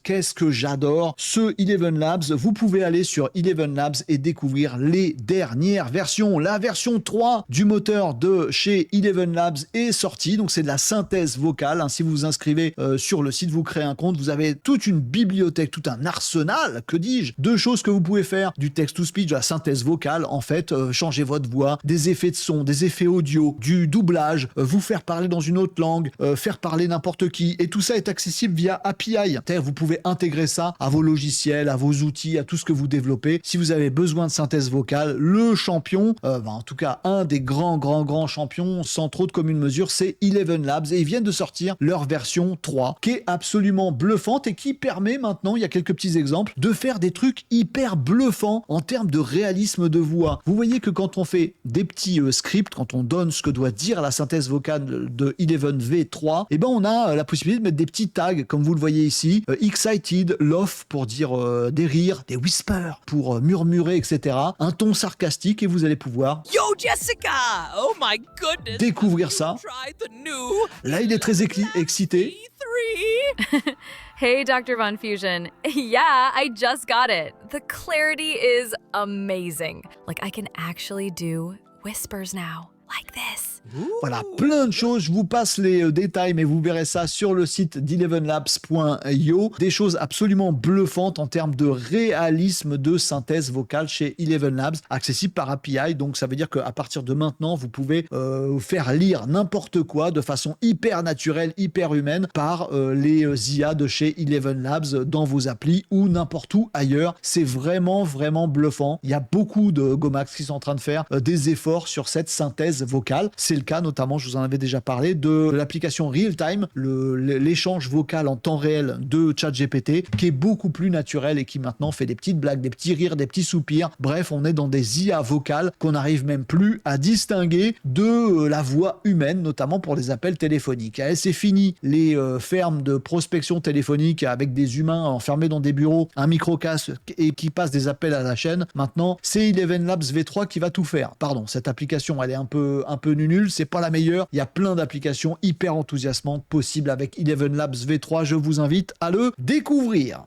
qu'est-ce que j'adore ce Eleven Labs. Vous pouvez aller sur Eleven Labs et découvrir les dernières versions. La version 3 du moteur de chez Eleven Labs est sortie, donc c'est de la synthèse vocale. Si vous vous inscrivez sur le site, vous créez un compte, vous avez toute une bibliothèque, tout un arsenal, que dis-je, de choses que vous pouvez faire, du text-to-speech, de la synthèse vocale, en fait, changer votre voix, des effets de son, des effets audio, du doublage, vous faire parler dans une autre langue, faire parler n'importe qui, et tout ça est accessible via API. C'est-à-dire vous pouvez intégrer ça à vos logiciels, à vos outils, à tout ce que vous développez. Si vous avez besoin de synthèse vocale, le champion, en tout cas un des grands champions, sans trop de commune mesure, c'est Eleven Labs, et ils viennent de sortir leur version 3, qui est absolument bluffante et qui permet maintenant, il y a quelques petits exemples, de faire des trucs hyper bluffants en termes de réalisme de voix. Vous voyez que quand on fait des petits scripts, quand on donne ce que doit dire la synthèse vocale de Eleven V3, et ben on a la possibilité de mettre des petits tags, comme vous le voyez ici, excited, laugh pour dire des rires, des whispers pour murmurer, etc. Un ton sarcastique, et vous allez pouvoir Yo, Jessica! Oh my goodness! découvrir ça. Try the new Là, il est très excité. E3. Hey, Dr. Von Fusion. Yeah, I just got it. The clarity is amazing. Like, I can actually do whispers now, like this. Voilà, plein de choses. Je vous passe les détails, mais vous verrez ça sur le site d'elevenlabs.io. Des choses absolument bluffantes en termes de réalisme de synthèse vocale chez Eleven Labs, accessible par API. Donc ça veut dire qu'à partir de maintenant, vous pouvez faire lire n'importe quoi de façon hyper naturelle, hyper humaine par les IA de chez Eleven Labs dans vos applis ou n'importe où ailleurs. C'est vraiment bluffant. Il y a beaucoup de Gomax qui sont en train de faire des efforts sur cette synthèse vocale. C'est le cas notamment, je vous en avais déjà parlé, de l'application Realtime, l'échange vocal en temps réel de ChatGPT, qui est beaucoup plus naturel et qui maintenant fait des petites blagues, des petits rires, des petits soupirs. Bref, on est dans des IA vocales qu'on n'arrive même plus à distinguer de la voix humaine, notamment pour les appels téléphoniques. Allez, c'est fini les fermes de prospection téléphonique avec des humains enfermés dans des bureaux, un micro-casque et qui passent des appels à la chaîne. Maintenant, c'est Eleven Labs V3 qui va tout faire. Pardon, cette application, elle est un peu nulle, c'est pas la meilleure. Il y a plein d'applications hyper enthousiasmantes possibles avec Eleven Labs V3. Je vous invite à le découvrir.